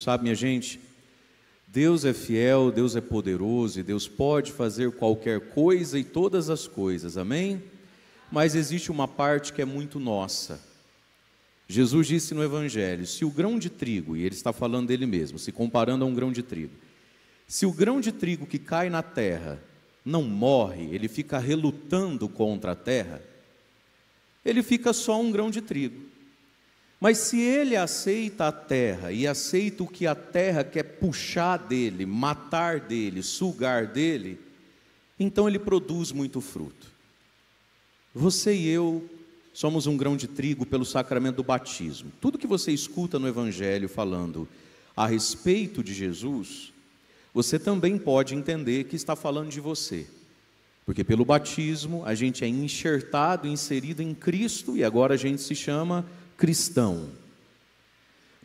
Sabe, minha gente, Deus é fiel, Deus é poderoso e Deus pode fazer qualquer coisa e todas as coisas, amém? Mas existe uma parte que é muito nossa. Jesus disse no Evangelho, se o grão de trigo, e ele está falando dele mesmo, se comparando a um grão de trigo, se o grão de trigo que cai na terra não morre, ele fica relutando contra a terra, ele fica só um grão de trigo. Mas se ele aceita a terra e aceita o que a terra quer puxar dele, matar dele, sugar dele, então ele produz muito fruto. Você e eu somos um grão de trigo pelo sacramento do batismo. Tudo que você escuta no Evangelho falando a respeito de Jesus, você também pode entender que está falando de você. Porque pelo batismo a gente é enxertado, inserido em Cristo e agora a gente se chama cristão.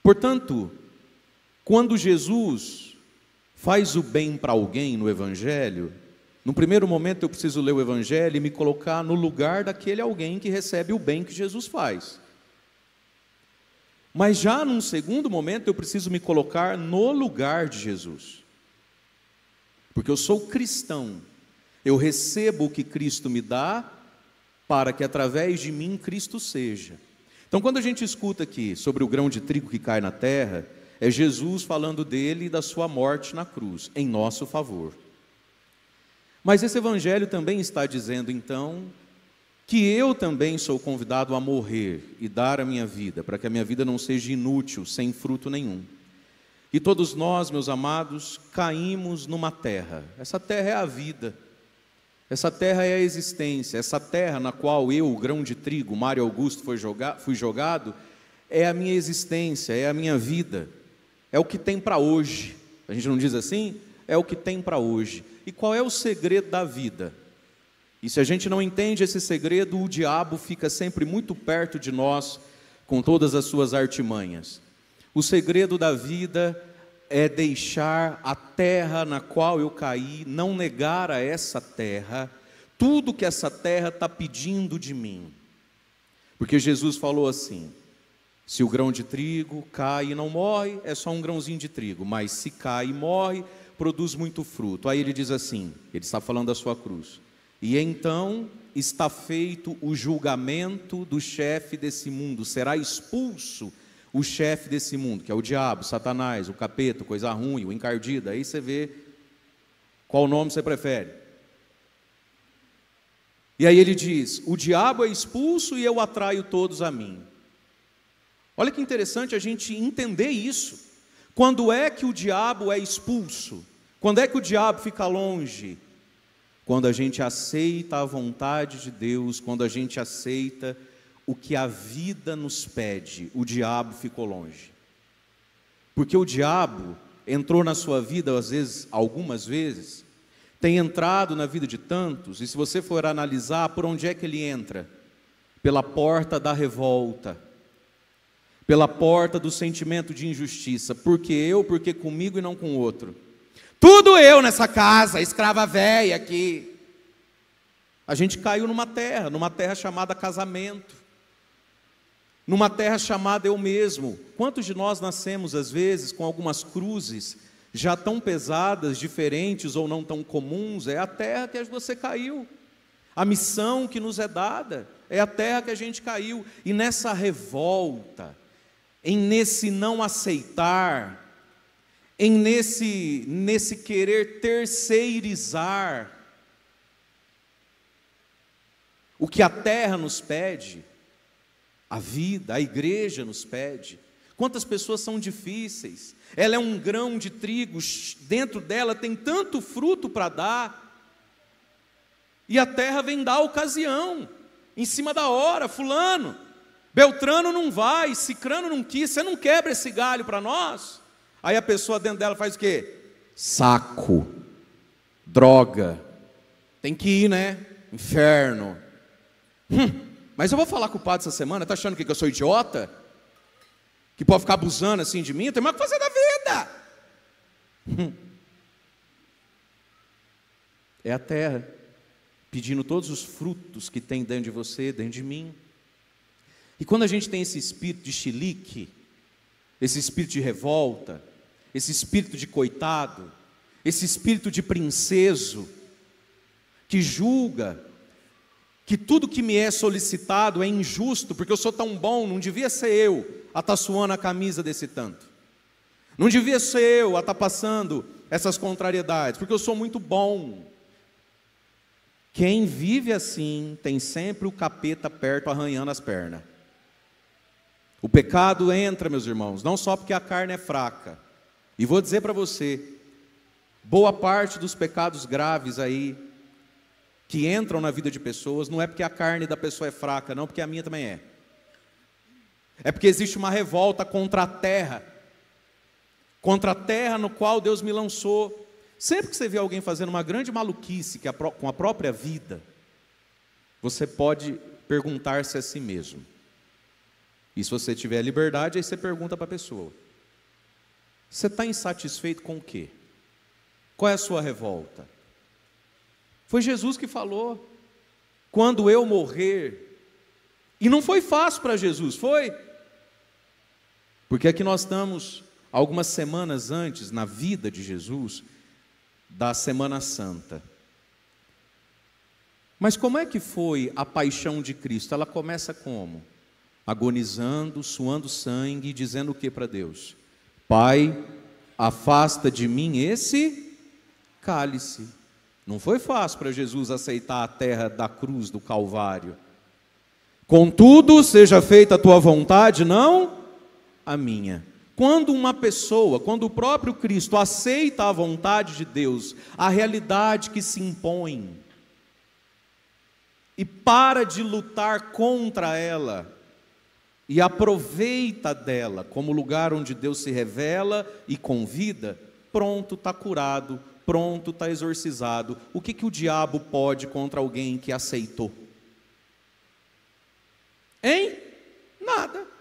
Portanto, quando Jesus faz o bem para alguém no Evangelho, no primeiro momento eu preciso ler o Evangelho e me colocar no lugar daquele alguém que recebe o bem que Jesus faz. Mas já num segundo momento eu preciso me colocar no lugar de Jesus. Porque eu sou cristão, eu recebo o que Cristo me dá para que através de mim Cristo seja. Então, quando a gente escuta aqui sobre o grão de trigo que cai na terra, é Jesus falando dele e da sua morte na cruz, em nosso favor. Mas esse Evangelho também está dizendo, então, que eu também sou convidado a morrer e dar a minha vida, para que a minha vida não seja inútil, sem fruto nenhum. E todos nós, meus amados, caímos numa terra. Essa terra é a vida. Essa terra é a existência, essa terra na qual eu, o grão de trigo, Mário Augusto, fui jogado, é a minha existência, é a minha vida, é o que tem para hoje. A gente não diz assim? É o que tem para hoje. E qual é o segredo da vida? E se a gente não entende esse segredo, o diabo fica sempre muito perto de nós, com todas as suas artimanhas. O segredo da vida é deixar a terra na qual eu caí, não negar a essa terra, tudo que essa terra está pedindo de mim. Porque Jesus falou assim, se o grão de trigo cai e não morre, é só um grãozinho de trigo, mas se cai e morre, produz muito fruto. Aí ele diz assim, ele está falando da sua cruz, e então está feito o julgamento do chefe desse mundo, será expulso o chefe desse mundo, que é o diabo, Satanás, o capeta, coisa ruim, o encardido. Aí você vê qual nome você prefere. E aí ele diz, o diabo é expulso e eu atraio todos a mim. Olha que interessante a gente entender isso. Quando é que o diabo é expulso? Quando é que o diabo fica longe? Quando a gente aceita a vontade de Deus, quando a gente aceita o que a vida nos pede, o diabo ficou longe. Porque o diabo entrou na sua vida, às vezes, algumas vezes, tem entrado na vida de tantos, e se você for analisar, por onde é que ele entra? Pela porta da revolta, pela porta do sentimento de injustiça. Porque eu, porque comigo e não com o outro. Tudo eu nessa casa, escrava velha aqui. A gente caiu numa terra chamada casamento. Numa terra chamada eu mesmo. Quantos de nós nascemos às vezes com algumas cruzes já tão pesadas, diferentes ou não tão comuns? É a terra que você caiu. A missão que nos é dada é a terra que a gente caiu. E nessa revolta, nesse não aceitar, nesse querer terceirizar o que a terra nos pede, a vida, a igreja nos pede. Quantas pessoas são difíceis. Ela é um grão de trigo, dentro dela tem tanto fruto para dar. E a terra vem dar ocasião, em cima da hora, fulano, Beltrano não vai, Cicrano não quis, você não quebra esse galho para nós? Aí a pessoa dentro dela faz o quê? Saco, droga, tem que ir, né? Inferno. Mas eu vou falar com o padre essa semana, está achando que eu sou idiota? Que pode ficar abusando assim de mim? Tem mais o que fazer da vida. É a terra, pedindo todos os frutos que tem dentro de você, dentro de mim. E quando a gente tem esse espírito de chilique, esse espírito de revolta, esse espírito de coitado, esse espírito de princeso, que julga que tudo que me é solicitado é injusto, porque eu sou tão bom, não devia ser eu a estar suando a camisa desse tanto. Não devia ser eu a estar passando essas contrariedades, porque eu sou muito bom. Quem vive assim tem sempre o capeta perto arranhando as pernas. O pecado entra, meus irmãos, não só porque a carne é fraca. E vou dizer para você, boa parte dos pecados graves aí, que entram na vida de pessoas, não é porque a carne da pessoa é fraca, não, porque a minha também é. É porque existe uma revolta contra a terra no qual Deus me lançou. Sempre que você vê alguém fazendo uma grande maluquice com a própria vida, você pode perguntar-se a si mesmo. E se você tiver liberdade, aí você pergunta para a pessoa: você está insatisfeito com o quê? Qual é a sua revolta? Foi Jesus que falou: quando eu morrer. E não foi fácil para Jesus, foi? Porque aqui nós estamos algumas semanas antes, na vida de Jesus, da Semana Santa. Mas como é que foi a paixão de Cristo? Ela começa como? Agonizando, suando sangue, dizendo o que para Deus? Pai, afasta de mim esse cálice. Não foi fácil para Jesus aceitar a terra da cruz, do Calvário. Contudo, seja feita a tua vontade, não a minha. Quando uma pessoa, quando o próprio Cristo aceita a vontade de Deus, a realidade que se impõe, e para de lutar contra ela, e aproveita dela como lugar onde Deus se revela e convida, pronto, está curado, pronto, está exorcizado. O que o diabo pode contra alguém que aceitou? Hein? Nada.